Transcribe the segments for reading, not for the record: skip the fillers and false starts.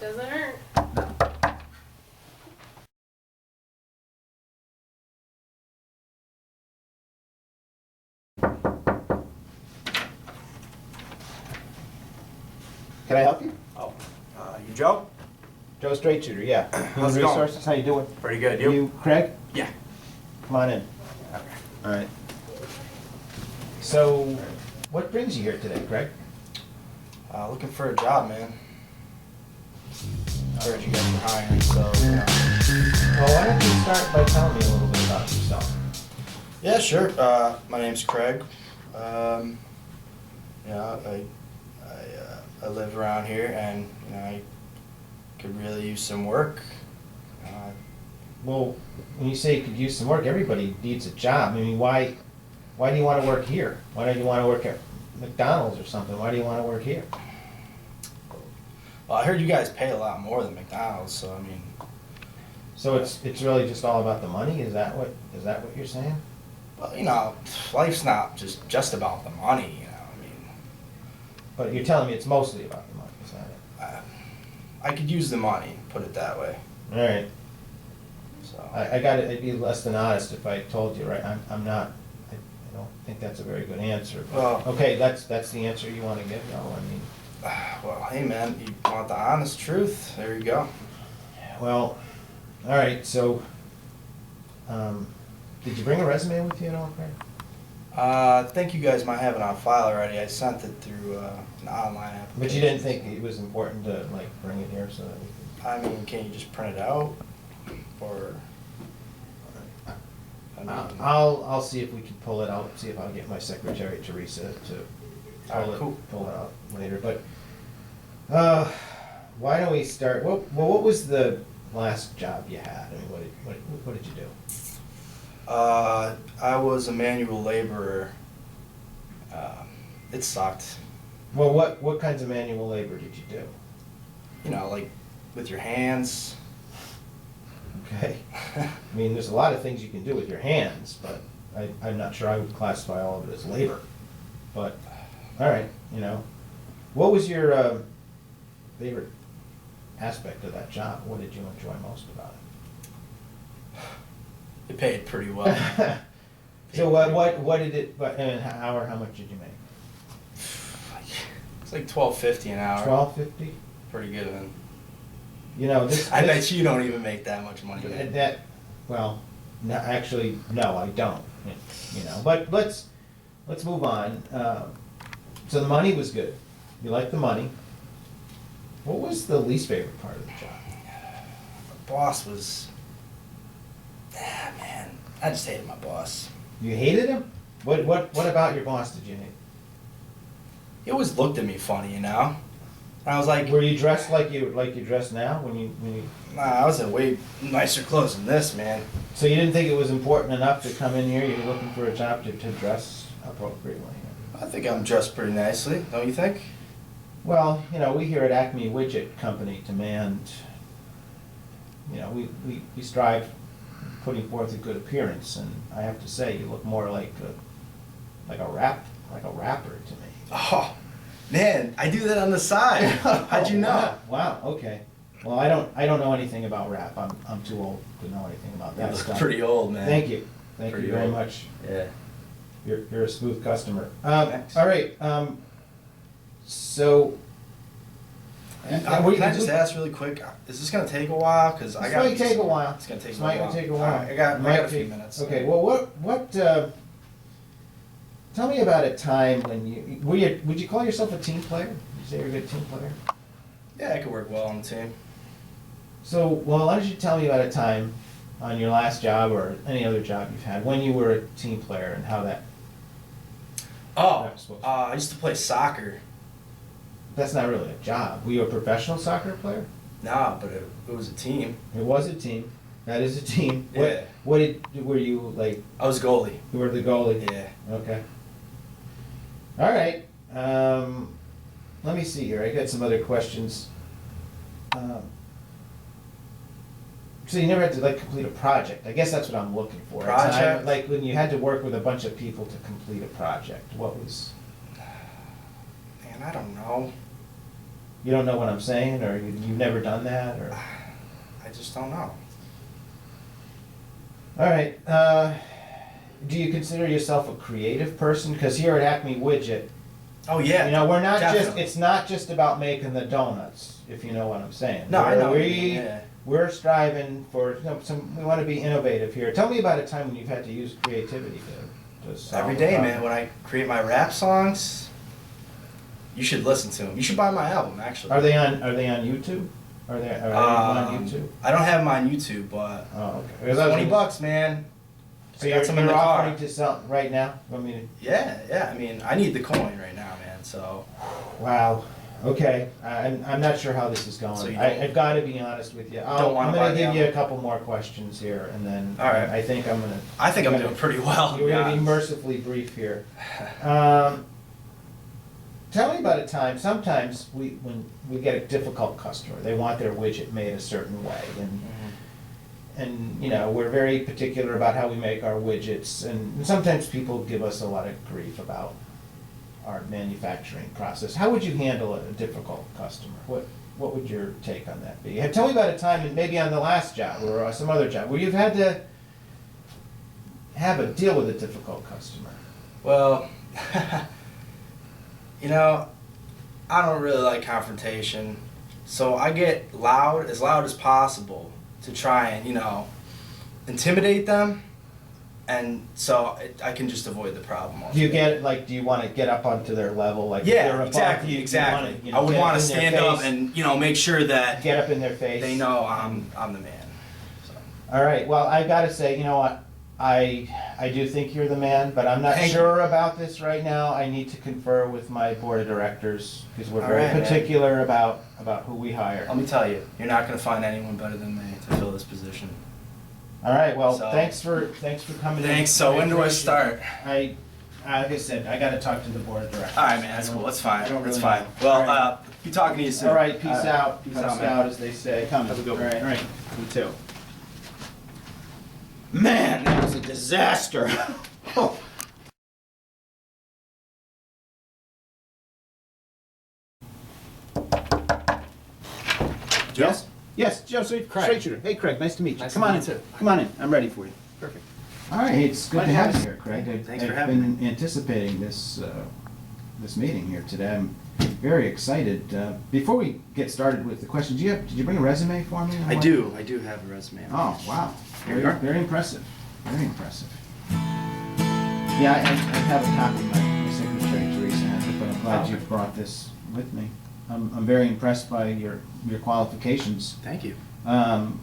Doesn't hurt. Can I help you? Oh, you Joe? Joe Straight Shooter, yeah. How's it Human going? Resources, how you doing? Pretty good. You? You Craig? Yeah. Come on in. Okay. All right. So, what brings you here today, Craig? Looking for a job, man. I heard you guys were hiring, so Well, why don't you start by telling me a little bit about yourself? yeah, sure. My name's Craig. I live around here, and I could really use some work. Well, when you say you could use some work, everybody needs a job. I mean, why do you want to work here? Why don't you want to work at McDonald's or something? Why do you want to work here? Well, I heard you guys pay a lot more than McDonald's, so I mean, So it's really just all about the money? Is that what you're saying? well, life's not just about the money. I mean, But you're telling me it's mostly about the money, is that it? I could use the money, put it that way. All right. So I'd be less than honest if I told you, right? I'm not, I don't think that's a very good answer. But, Well- okay, that's the answer you want to give, no? I mean, well, hey man, you want the honest truth? There you go. well, all right, so, did you bring a resume with you at all, Craig? I think you guys might have it on file already. I sent it through an online application. But you didn't think it was important to, like, bring it here so that we could? I mean, can you just print it out? Or, I mean, I'll see if we can pull it out, see if I'll get my secretary Teresa to All right, cool. pull it out later, but, why don't we start, what was the last job you had? I mean, what did you do? I was a manual laborer. It sucked. Well, what kinds of manual labor did you do? Like with your hands. Okay. I mean, there's a lot of things you can do with your hands, but I'm not sure I would classify all of it as labor. But, all right, what was your favorite aspect of that job? What did you enjoy most about It paid pretty well. it? So what did it, an hour, how much did you make? It's like $12.50 an hour. $12.50? Pretty good, man. This. I bet you don't even make that much money. Man. Well, no, actually, no, I don't, but let's move on. So the money was good. You liked the money. What was the least favorite part of the job? The boss was. Man, I just hated my boss. You hated him? What about your boss did you hate? He always looked at me funny, And I was like, Were you dressed like you dress now when you nah, I was in way nicer clothes than this, man. so you didn't think it was important enough to come in here, you're looking for a job to dress appropriately? I think I'm dressed pretty nicely, don't you think? Well, we here at Acme Widget Company demand, we strive putting forth a good appearance, and I have to say, you look more like a rapper to me. Oh, man, I do that on the side. How'd you know? Wow, okay. Well, I don't know anything about rap. I'm too old to know anything about You that look stuff. pretty old, man. Thank you Pretty very old. much. Yeah. You're a smooth customer. Thanks. All right, so. Can I just ask really quick? Is this gonna take a while? Cause I This got. might take a while. It's gonna take This a might while. take a All while. right, I got Might a few take- minutes. Okay, well, tell me about a time when would you call yourself a team player? Would you say you're a good team player? Yeah, I could work well on the team. So, well, why don't you tell me about a time on your last job or any other job you've had when you were a team player and how that, Oh, That was supposed to- I used to play soccer. that's not really a job. Were you a professional soccer player? Nah, but it was a team. It was a team. That is a team. Yeah. Were you like, I was goalie. you were the goalie? Yeah. Okay. All right. Let me see here. I got some other questions. So you never had to complete a project. I guess that's what I'm looking for. A time, Project? like when you had to work with a bunch of people to complete a project. What was? Man, I don't know. You don't know what I'm saying, or you've never done that, or? I just don't know. All right. Do you consider yourself a creative person? Because here at Acme Widget, Oh yeah. you know, we're not definitely. it's not just about making the donuts, if you know what I'm saying. No, I know what you We, mean, yeah. we're striving for, we want to be innovative here. Tell me about a time when you've had to use creativity to solve Every a day, problem. man. When I create my rap songs, you should listen to them. You should buy my album, actually. Are they on YouTube? Are they on YouTube? I don't have them on YouTube, but Oh, okay. $20, man. So I got you're, some in you're the car. offering to sell right now? I mean, Yeah. I mean, I need the coin right now, man. So wow. Okay. I'm not sure how this is going. So you I've got to be honest with you. don't wanna I'm buy going to the give you a album? couple more questions here, and then All right. I think I'm going to. I think I'm doing pretty well. You're going to be honest. mercifully brief here. Tell me about a time. Sometimes when we get a difficult customer, they want their widget made a certain way, and you know, we're very particular about how we make our widgets, and sometimes people give us a lot of grief about our manufacturing process. How would you handle a difficult customer? What would your take on that be? Tell me about a time, and maybe on the last job or some other job, where you've had to have a deal with a difficult customer. Well, you know, I don't really like confrontation, so I get as loud as possible to try and, you know, intimidate them, and so I can just avoid the problem. Do you altogether. do you want to get up onto their level? Like, if Yeah, they're above exactly, you, you exactly. wanna, you know, I would get want to in their stand up face, and, you know, make sure that get up in their face. they know I'm the man. So. All right, well, I gotta say, you know what, I do think you're the man, but I'm not Thank sure about this right now. I need to confer with my board of directors, because we're All very right, man. particular about who we hire. Let me tell you, you're not going to find anyone better than me to fill this position. All right, well, So- thanks for coming in. Thanks. So when do I appreciate it. start? Like I said, I gotta talk to the board of directors. All right, man. That's I cool. don't- That's fine. I don't That's really fine. know. Well, All right. be talking to you soon. All right, peace out. Peace Peace out, man. out, as they say. Have a good one. All right. You too. Man, that was a disaster. Oh. Joe? Yes? Yes, Joe, straight shooter. Hey, Craig, nice to meet you. Nice Come to on meet in. you too. Come on in. I'm ready for you. Perfect. All right, it's good Glad to to have have you you. here, Craig. Thanks for I've having been anticipating this meeting here today. I'm very excited. Before we get started with the questions, did you bring a resume for me? I do have a resume. Oh, wow. Here you Very, are. very impressive. Very impressive. Yeah, I have a copy. My secretary, Teresa, has it, but I'm glad Oh, you okay. brought this with me. I'm very impressed by your qualifications. Thank you. In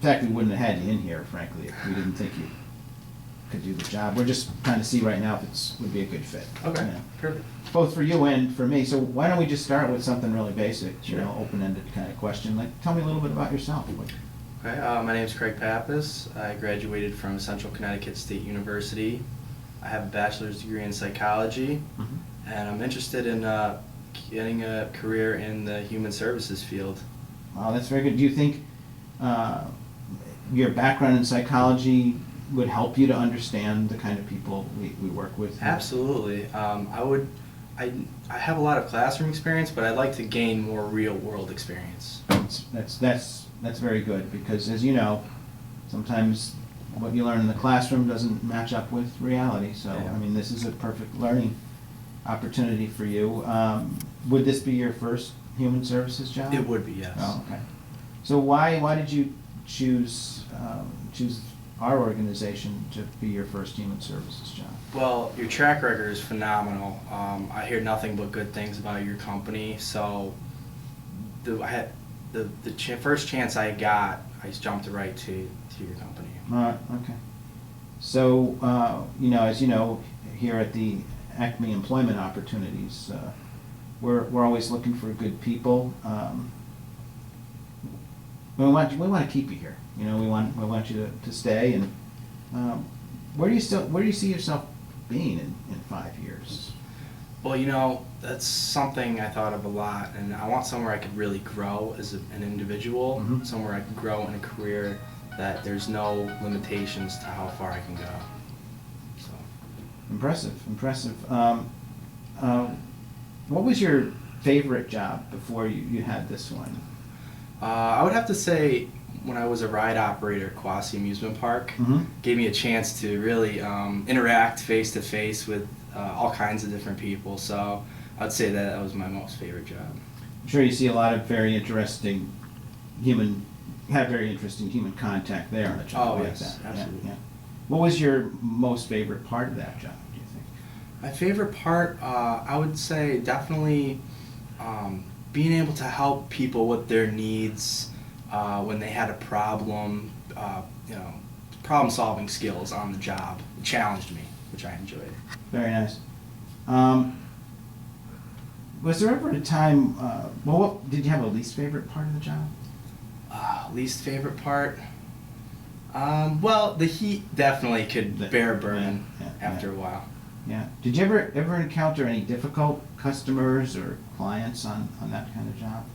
fact, we wouldn't have had you in here, frankly, if we didn't think you could do the job. We're just trying to see right now if it would be a good fit. you know, Perfect. both for you and for me. So why don't we just start with something really basic, Sure. open-ended kind of question. Like, tell me a little bit about yourself. Okay, my name's Craig Pappas. I graduated from Central Connecticut State University. I have a bachelor's degree in psychology, and I'm interested in getting a career in the human services field. Wow, that's very good. Do you think your background in psychology would help you to understand the kind of people we work with? Absolutely. I have a lot of classroom experience, but I'd like to gain more real world experience. That's very good, because as you know, sometimes what you learn in the classroom doesn't match up with reality. So, Yeah. I mean, this is a perfect learning opportunity for you. Would this be your first human services job? It would be, yes. Oh, okay. So why did you choose our organization to be your first human services job? Well, your track record is phenomenal. I hear nothing but good things about your company. So, the first chance I got, I just jumped right to your company. All right, okay. So, as you know, here at the Acme Employment Opportunities, we're always looking for good people. We want to keep you here. We want you to stay. And where do you see yourself being in 5 years? Well, that's something I thought of a lot, and I want somewhere I could really grow as an individual, Mhm. somewhere I could grow in a career that there's no limitations to how far I can go. So, Impressive. What was your favorite job before you had this one? I would have to say when I was a ride operator at Quasi Amusement Park, Mhm. gave me a chance to really interact face to face with all kinds of different people. So I'd say that was my most favorite job. I'm sure you see a lot of very interesting human contact there on a job Oh, like yes, that. Yeah, absolutely. yeah. What was your most favorite part of that job, do you think? My favorite part, I would say definitely being able to help people with their needs when they had a problem, problem solving skills on the job. It challenged me, which I enjoyed. Very nice. Was there ever a time, did you have a least favorite part of the job? Least favorite part? Well, the heat definitely could bear burning after a while. Yeah. Did you ever encounter any difficult customers or clients on that kind of job?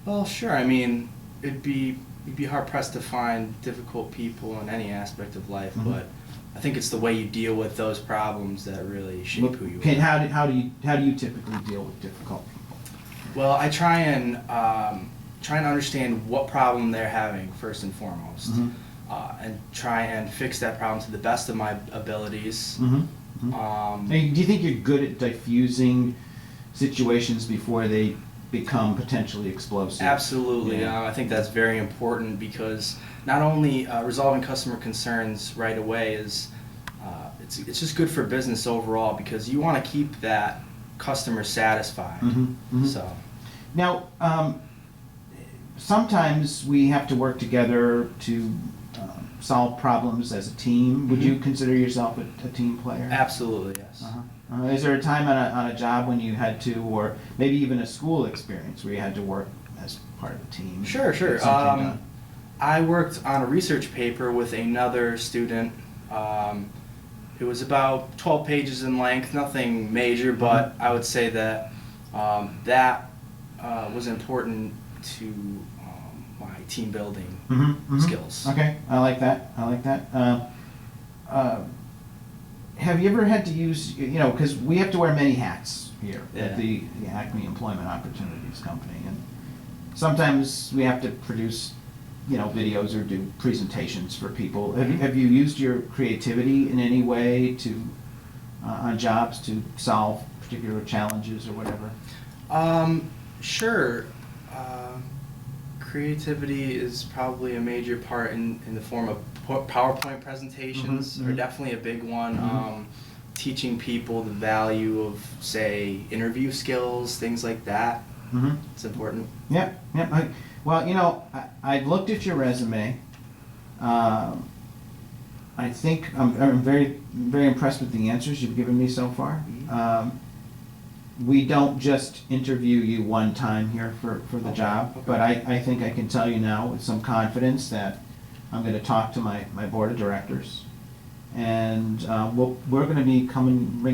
Well, sure. I mean, you'd be hard pressed to find difficult people in any aspect of life, Mhm. but I think it's the way you deal with those problems that really shape who you Okay, are. how do you typically deal with difficult people? Well, I try and understand what problem they're having first and foremost, Mhm. and try and fix that problem to the best of my abilities. Mm-hmm. Hey, do you think you're good at diffusing situations before they become potentially explosive? Absolutely. Yeah. I think that's very important because not only resolving customer concerns right away is it's just good for business overall because you want to keep that customer satisfied. Mhm, mhm. So Now, sometimes we have to work together to solve problems as a team. Would you consider yourself a team player? absolutely, yes. Uh-huh. Is there a time on a job when you had to, or maybe even a school experience where you had to work as part of a team? Sure, sure. Get something done? I worked on a research paper with another student. It was about 12 pages in length, nothing major, but I would say that that was important to my team building Mhm, mhm. skills. Okay, I like that. Have you ever had to use, because we have to wear many hats here Yeah. at the Acme Employment Opportunities Company, and sometimes we have to produce, videos or do presentations for people. Have you used your creativity in any way on jobs to solve particular challenges or whatever? Sure. Creativity is probably a major part in the form of PowerPoint presentations Mhm, are mhm. definitely a big one. Mhm. Teaching people the value of, say, interview skills, things like that. Mm-hmm. It's important. Yep, yep. I've looked at your resume. Um, I think I'm very, very impressed with the answers you've given me so far. We don't just interview you one time here for the Okay, job, okay. but I think I can tell you now with some confidence that I'm going to talk to my board of directors, and we're going to be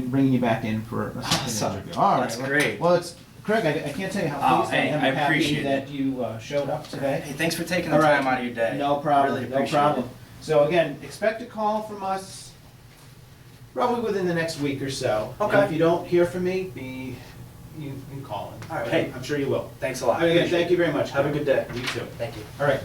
bringing you back in for a second Awesome. interview. All right. That's great. Well, Craig, I can't tell you how Oh, pleased hey, I am. I I'm happy appreciate that it. you showed up today. Hey, thanks for taking the All right. time out of your day. No problem, Really no appreciate problem. it. So again, expect a call from us probably within the next week or so. And Okay. if you don't hear from me, you can call in. All right. Hey, I'm sure you will. Thanks a lot. Again, Appreciate thank you very much. Have a good day. You too. Thank you. All right.